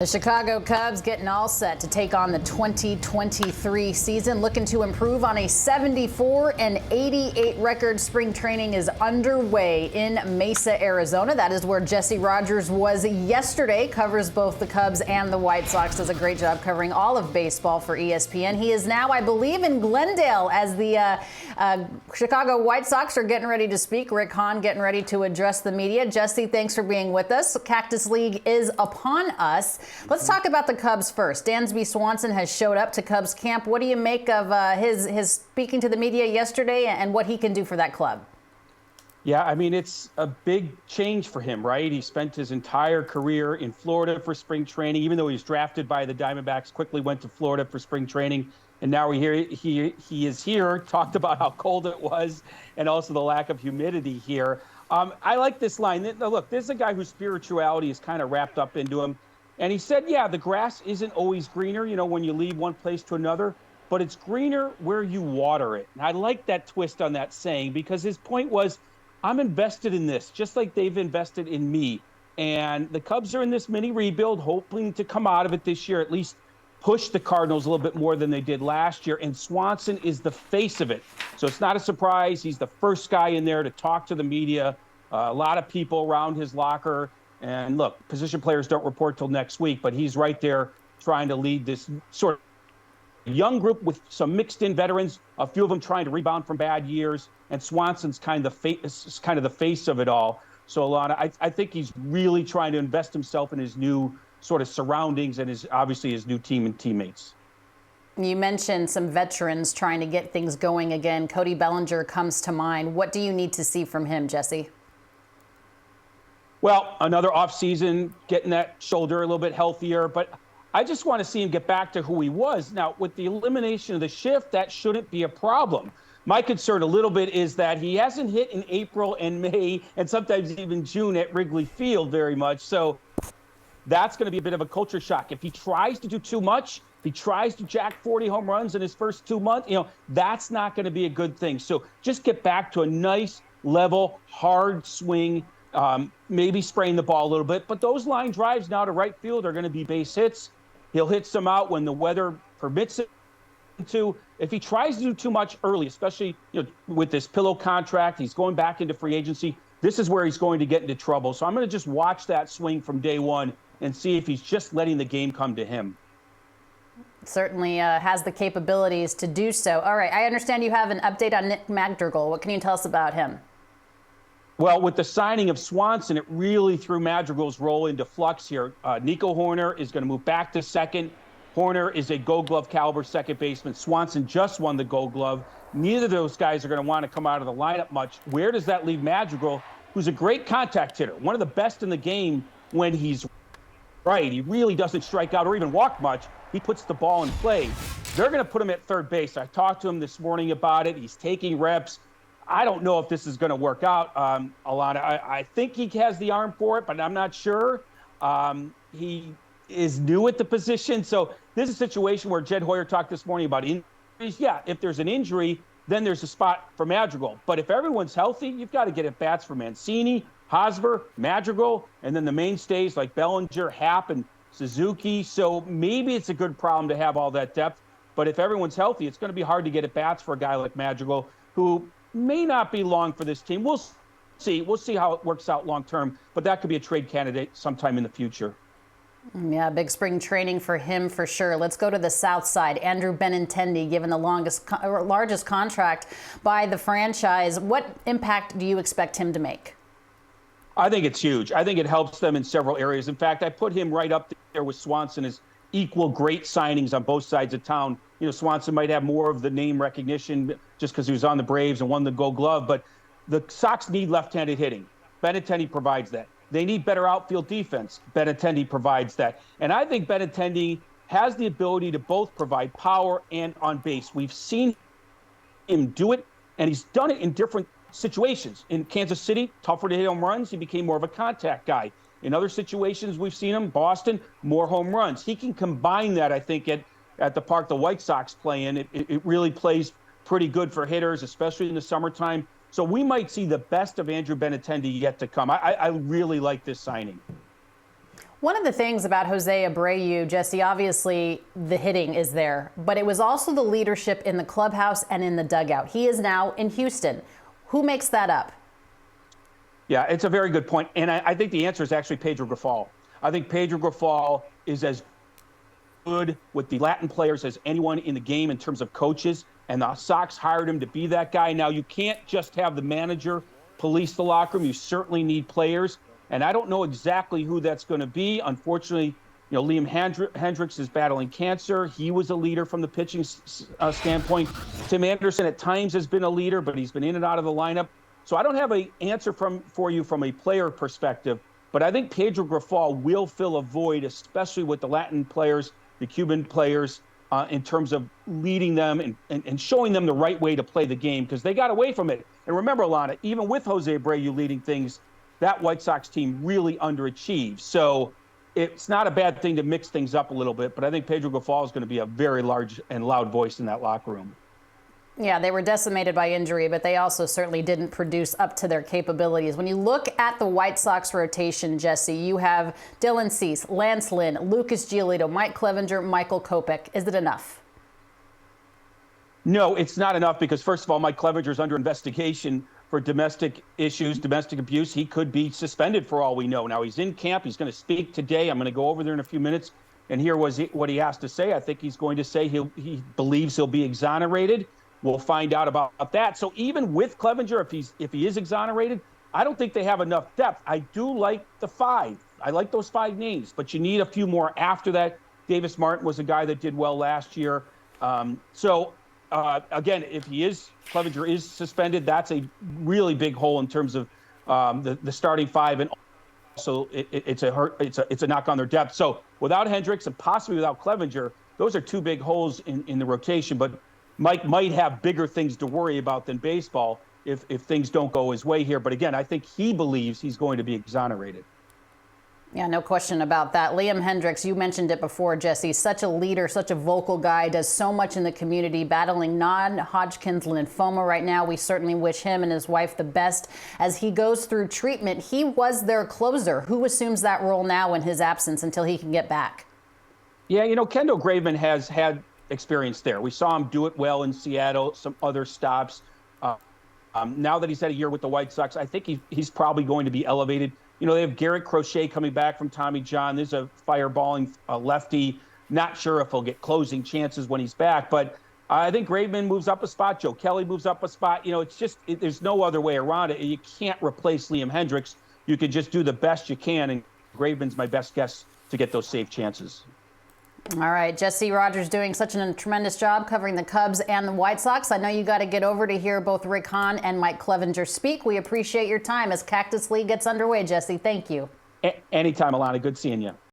The Chicago Cubs getting all set to take on the 2023 season, looking to improve on a 74-88 record. Spring training is underway in Mesa, Arizona. That is where Jesse Rogers was yesterday. Covers both the Cubs and the White Sox. Does a great job covering all of baseball for ESPN. He is now, I believe, in Glendale as the Chicago White Sox are getting ready to speak. Rick Hahn getting ready to address the media. Jesse, thanks for being with us. Cactus League is upon us. Let's talk about the Cubs first. Dansby Swanson has showed up to Cubs camp. What do you make of his speaking to the media yesterday and what he can do for that club? Yeah, I mean, it's a big change for him, right? He spent his entire career in Florida for spring training, even though he was drafted by the Diamondbacks, quickly went to Florida for spring training. And now he is here, talked about how cold it was and also the lack of humidity here. I like this line. Look, this is a guy whose spirituality is kind of wrapped up into him. And he said, yeah, the grass isn't always greener, when you leave one place to another, but it's greener where you water it. And I like that twist on that saying because his point was, I'm invested in this, just like they've invested in me. And the Cubs are in this mini rebuild, hoping to come out of it this year, at least push the Cardinals a little bit more than they did last year. And Swanson is the face of it. So it's not a surprise. He's the first guy in there to talk to the media, a lot of people around his locker. And look, position players don't report till next week, but he's right there trying to lead this sort of young group with some mixed-in veterans, a few of them trying to rebound from bad years, and Swanson's kind of the face of it all. So, Alana, I think he's really trying to invest himself in his new sort of surroundings and obviously his new team and teammates. You mentioned some veterans trying to get things going again. Cody Bellinger comes to mind. What do you need to see from him, Jesse? Well, another offseason, getting that shoulder a little bit healthier, but I just want to see him get back to who he was. Now, with the elimination of the shift, that shouldn't be a problem. My concern a little bit is that he hasn't hit in April and May and sometimes even June at Wrigley Field very much. So that's going to be a bit of a culture shock. If he tries to do too much, if he tries to jack 40 home runs in his first 2 months, that's not going to be a good thing. So just get back to a nice, level, hard swing. Maybe spraying the ball a little bit, but those line drives now to right field are going to be base hits. He'll hit some out when the weather permits it to. If he tries to do too much early, especially with this pillow contract, he's going back into free agency. This is where he's going to get into trouble. So I'm going to just watch that swing from day one and see if he's just letting the game come to him. Certainly has the capabilities to do so. All right, I understand you have an update on Nick Madrigal. What can you tell us about him? Well, with the signing of Swanson, it really threw Madrigal's role into flux here. Nico Hoerner is going to move back to second. Hoerner is a Gold Glove caliber second baseman. Swanson just won the Gold Glove. Neither of those guys are going to want to come out of the lineup much. Where does that leave Madrigal, who's a great contact hitter, one of the best in the game when he's right? He really doesn't strike out or even walk much. He puts the ball in play. They're going to put him at third base. I talked to him this morning about it. He's taking reps. I don't know if this is going to work out, Alana. I think he has the arm for it, but I'm not sure. He is new at the position. So this is a situation where Jed Hoyer talked this morning about injuries. Yeah, if there's an injury, then there's a spot for Madrigal. But if everyone's healthy, you've got to get at bats for Mancini, Hosmer, Madrigal, and then the mainstays like Bellinger, Happ, and Suzuki. So maybe it's a good problem to have all that depth. But if everyone's healthy, it's going to be hard to get at bats for a guy like Madrigal, who may not be long for this team. We'll see. We'll see how it works out long term, but that could be a trade candidate sometime in the future. Yeah, big spring training for him for sure. Let's go to the South Side. Andrew Benintendi, given the largest contract by the franchise. What impact do you expect him to make? I think it's huge. I think it helps them in several areas. In fact, I put him right up there with Swanson as equal great signings on both sides of town. Swanson might have more of the name recognition just because he was on the Braves and won the Gold Glove, but the Sox need left-handed hitting. Benintendi provides that. They need better outfield defense. Benintendi provides that. And I think Benintendi has the ability to both provide power and on base. We've seen him do it, and he's done it in different situations. In Kansas City, tougher to hit home runs. He became more of a contact guy. In other situations we've seen him, Boston, more home runs. He can combine that, I think, at the park the White Sox play in. It really plays pretty good for hitters, especially in the summertime. So we might see the best of Andrew Benintendi yet to come. I really like this signing. One of the things about Jose Abreu, Jesse, obviously the hitting is there, but it was also the leadership in the clubhouse and in the dugout. He is now in Houston. Who makes that up? Yeah, it's a very good point. And I think the answer is actually Pedro Grifol. I think Pedro Grifol is as good with the Latin players as anyone in the game in terms of coaches. And the Sox hired him to be that guy. Now, you can't just have the manager police the locker room. You certainly need players. And I don't know exactly who that's going to be. Unfortunately, Liam Hendricks is battling cancer. He was a leader from the pitching standpoint. Tim Anderson at times has been a leader, but he's been in and out of the lineup. So I don't have an answer for you from a player perspective, but I think Pedro Grifol will fill a void, especially with the Latin players, the Cuban players, in terms of leading them and showing them the right way to play the game, because they got away from it. And remember, Alana, even with Jose Abreu leading things, that White Sox team really underachieved. So it's not a bad thing to mix things up a little bit, but I think Pedro Grifol is going to be a very large and loud voice in that locker room. Yeah, they were decimated by injury, but they also certainly didn't produce up to their capabilities. When you look at the White Sox rotation, Jesse, you have Dylan Cease, Lance Lynn, Lucas Giolito, Mike Clevenger, Michael Kopech. Is it enough? No, it's not enough because, first of all, Mike Clevenger is under investigation for domestic issues, domestic abuse. He could be suspended for all we know. Now, he's in camp. He's going to speak today. I'm going to go over there in a few minutes and hear what he has to say. I think he's going to say he believes he'll be exonerated. We'll find out about that. So even with Clevenger, if he is exonerated, I don't think they have enough depth. I do like the five. I like those five names, but you need a few more after that. Davis Martin was a guy that did well last year. Again, if Clevenger is suspended, that's a really big hole in terms of the starting five, and also it's a knock on their depth. So without Hendricks and possibly without Clevenger, those are two big holes in the rotation. But Mike might have bigger things to worry about than baseball if things don't go his way here. But again, I think he believes he's going to be exonerated. Yeah, no question about that. Liam Hendricks, you mentioned it before, Jesse, such a leader, such a vocal guy, does so much in the community, battling non-Hodgkin's lymphoma right now. We certainly wish him and his wife the best as he goes through treatment. He was their closer. Who assumes that role now in his absence until he can get back? Yeah, Kendall Graveman has had experience there. We saw him do it well in Seattle, some other stops. Now that he's had a year with the White Sox, I think he's probably going to be elevated. They have Garrett Crochet coming back from Tommy John. There's a fireballing lefty. Not sure if he'll get closing chances when he's back, but I think Graveman moves up a spot. Joe Kelly moves up a spot. There's no other way around it. You can't replace Liam Hendricks. You can just do the best you can, and Graveman's my best guess to get those safe chances. All right, Jesse Rogers doing such a tremendous job covering the Cubs and the White Sox. I know you got to get over to hear both Rick Hahn and Mike Clevenger speak. We appreciate your time as Cactus League gets underway, Jesse. Thank you. Anytime, Alana. Good seeing you.